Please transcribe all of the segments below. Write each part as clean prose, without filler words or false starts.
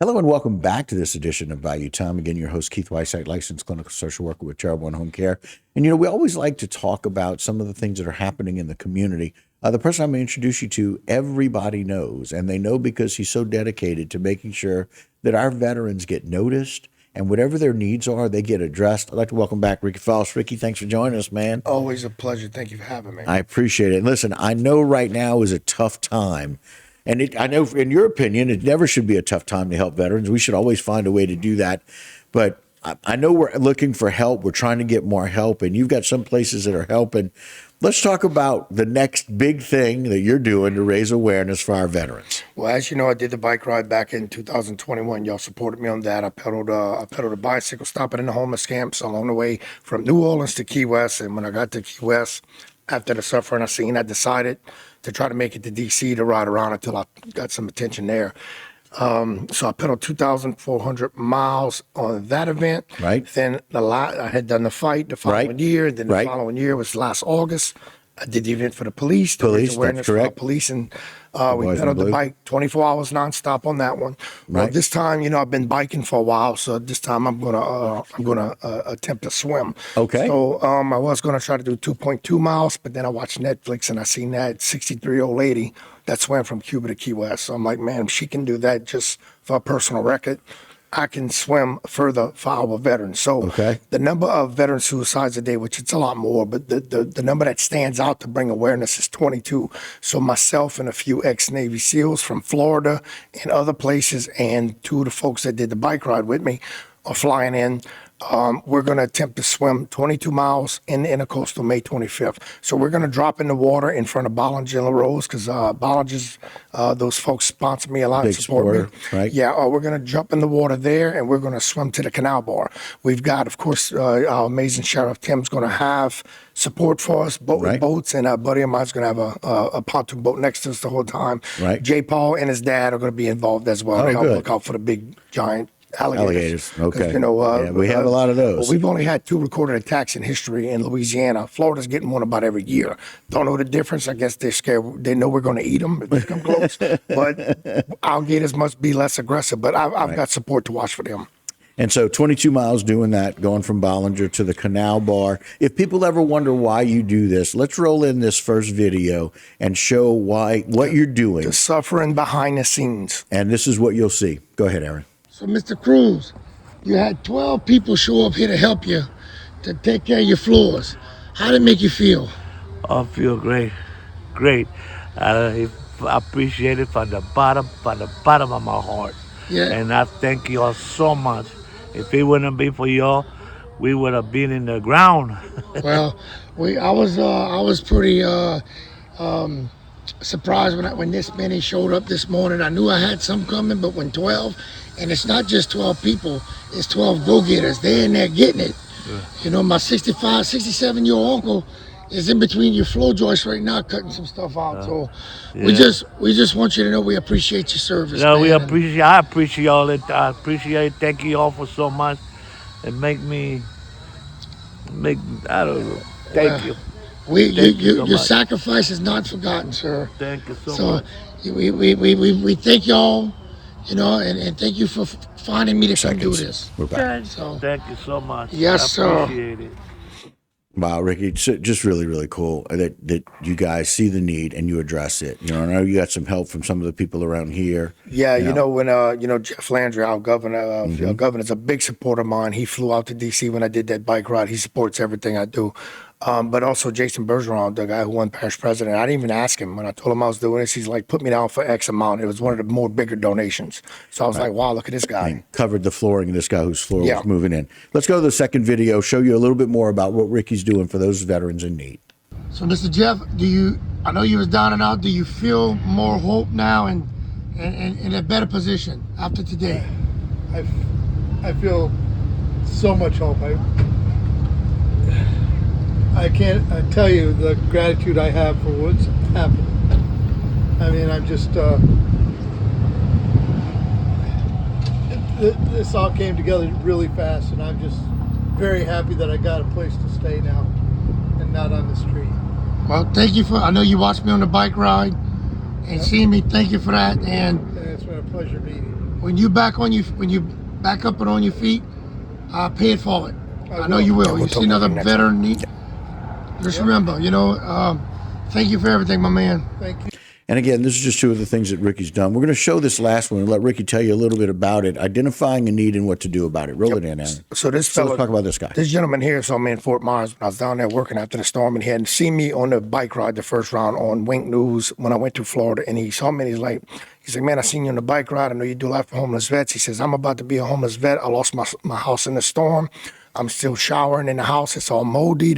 Hello and welcome back to this edition of Bayou Time. Again, your host, Keith Weissach, licensed clinical social worker with Terrible and Home Care. And, we always like to talk about some of the things that are happening in the community. The person I'm going to introduce you to, everybody knows, and they know because he's so dedicated to making sure that our veterans get noticed and whatever their needs are, they get addressed. I'd like to welcome back Ricky Folse. Ricky, thanks for joining us, man. Always a pleasure. Thank you for having me. I appreciate it. And listen, I know right now is a tough time. And I know, in your opinion, it never should be a tough time to help veterans. We should always find a way to do that. But I know we're looking for help. We're trying to get more help, and you've got some places that are helping. Let's talk about the next big thing that you're doing to raise awareness for our veterans. Well, as you know, I did the bike ride back in 2021. Y'all supported me on that. I pedaled a bicycle, stopping in the homeless camps along the way from New Orleans to Key West. And when I got to Key West, after the suffering I seen, I decided to try to make it to D.C. to ride around until I got some attention there. So I pedaled 2,400 miles on that event. Right. Then I had done the fight the following Right. year. Then the Right. following year was last August. I did the event for the police. To Police, raise awareness that's for our correct. police, and we Boys in pedaled the Blue. bike 24 hours nonstop on that one. Well, Right. this time, I've been biking for a while, so this time I'm gonna attempt to swim. Okay. So I was gonna try to do 2.2 miles, but then I watched Netflix and I seen that 63-year-old lady that swam from Cuba to Key West. So I'm like, man, if she can do that just for a personal record, I can swim further for our veterans. So Okay. the number of veteran suicides a day, which it's a lot more, but the number that stands out to bring awareness is 22. So myself and a few ex-Navy SEALs from Florida and other places, and two of the folks that did the bike ride with me are flying in. We're going to attempt to swim 22 miles in the Intracoastal May 25th. So we're going to drop in the water in front of Bollinger and LaRose because Bollinger's, those folks sponsor me a lot and Big support me. supporter, right? Yeah, we're going to jump in the water there and we're going to swim to the canal bar. We've got, of course, our amazing Sheriff Tim's going to have support for us, Right. boats, and a buddy of mine's going to have a pontoon boat next to us the whole time. Right. Jay Paul and his dad are going to be involved as well Oh, to help good. look out for the big, giant Alligators. 'Cause, Okay. yeah, we have a lot of those. Well, we've only had 2 recorded attacks in history in Louisiana. Florida's getting one about every year. Don't know the difference. I guess they're scared. They know we're going to eat them if they come close. But alligators must be less aggressive. But I've got support to watch for them. And so 22 miles doing that, going from Bollinger to the Canal Bar. If people ever wonder why you do this, let's roll in this first video and show what you're doing. The suffering behind the scenes. And this is what you'll see. Go ahead, Aaron. So, Mr. Cruz, you had 12 people show up here to help you to take care of your floors. How did it make you feel? I feel great, great. I appreciate it from the bottom of my heart. Yeah. And I thank you all so much. If it wouldn't be for y'all, we would have been in the ground. Well, I was pretty surprised when this many showed up this morning. I knew I had some coming, but when 12, and it's not just 12 people, it's 12 go-getters. They're in there getting it. My 65, 67-year-old uncle is in between your floor joists right now cutting some stuff out. So we just want you to know we appreciate your service. No, man. I appreciate all it. I appreciate it. Thank you all for so much. It I don't know. Thank you. Thank you so Your much. sacrifice is not forgotten, sir. Thank you so So much. we thank y'all, and thank you for finding me to come do this. We're back. So Thank you so much. Yes, I sir. appreciate it. Wow, Ricky, it's just really, really cool that you guys see the need and you address it. I know you got some help from some of the people around here. Yeah, when Jeff Landry, our governor, governor's a big supporter of mine. He flew out to D.C. when I did that bike ride. He supports everything I do. But also Jason Bergeron, the guy who won parish president. I didn't even ask him when I told him I was doing this. He's like, put me down for X amount. It was one of the more bigger donations. So I was like, wow, look at this guy. Covered the flooring of this guy whose floor Yeah. was moving in. Let's go to the second video, show you a little bit more about what Ricky's doing for those veterans in need. So Mr. Jeff, I know you was down and out. Do you feel more hope now and in a better position after today? I feel so much hope. I can't tell you the gratitude I have for what's happened. I mean, I'm just, this all came together really fast, and I'm just very happy that I got a place to stay now and not on the street. Well, thank you I know you watched me on the bike ride and seeing me. Thank you for that. And And it's been a pleasure meeting when you back up and on your feet, pay it forward. I know you will. You see another veteran need. Just remember, thank you for everything, my man. Thank you. And again, this is just two of the things that Ricky's done. We're going to show this last one and let Ricky tell you a little bit about it, identifying a need and what to do about it. Roll it in, Aaron. So let's talk about this guy. This gentleman here saw me in Fort Myers when I was down there working after the storm, and he hadn't seen me on the bike ride the first round on Wink News when I went to Florida, and he saw me and he's like, man, I seen you on the bike ride. I know you do a lot for homeless vets. He says, I'm about to be a homeless vet. I lost my house in the storm. I'm still showering in the house. It's all moldy.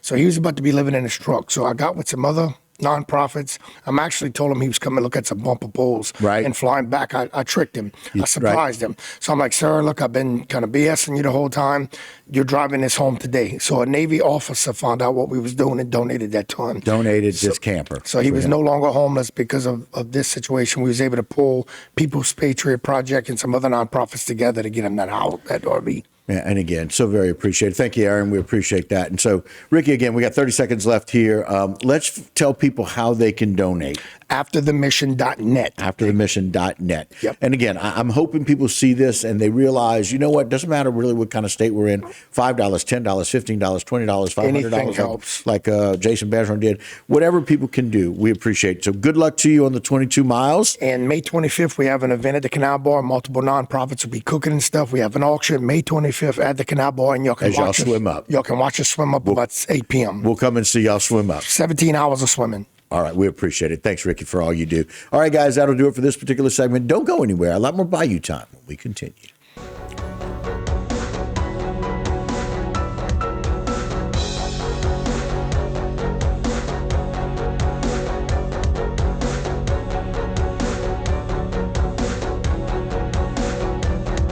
So he was about to be living in his truck. So I got with some other nonprofits. I'm actually told him he was coming to look at some bumper poles and flying back. I tricked him. I surprised him. So I'm like, sir, look, I've been kind of BSing you the whole time. You're driving this home today. So a Navy officer found out what we was doing and donated that to him. Donated this camper. So he was no longer homeless because of this situation. We was able to pull People's Patriot Project and some other nonprofits together to get him that RV. Yeah, and again, so very appreciated. Thank you, Aaron. We appreciate that. And so, Ricky, again, we got 30 seconds left here. Let's tell people how they can donate. Afterthemission.net. Afterthemission.net. Yep. And again, I'm hoping people see this and they realize, you know what, doesn't matter really what kind of state we're in. $5, $10, $15, $20, $500. Anything helps. Like Jason Bergeron did. Whatever people can do, we appreciate it. So good luck to you on the 22 miles. And May 25th, we have an event at the Canal Bar. Multiple nonprofits will be cooking and stuff. We have an auction May 25th at the Canal Bar, and y'all can watch us swim up. Y'all can watch us swim up about 8 p.m. We'll come and see y'all swim up. 17 hours of swimming. All right, we appreciate it. Thanks, Ricky, for all you do. All right, guys, that'll do it for this particular segment. Don't go anywhere. A lot more Bayou time when we continue.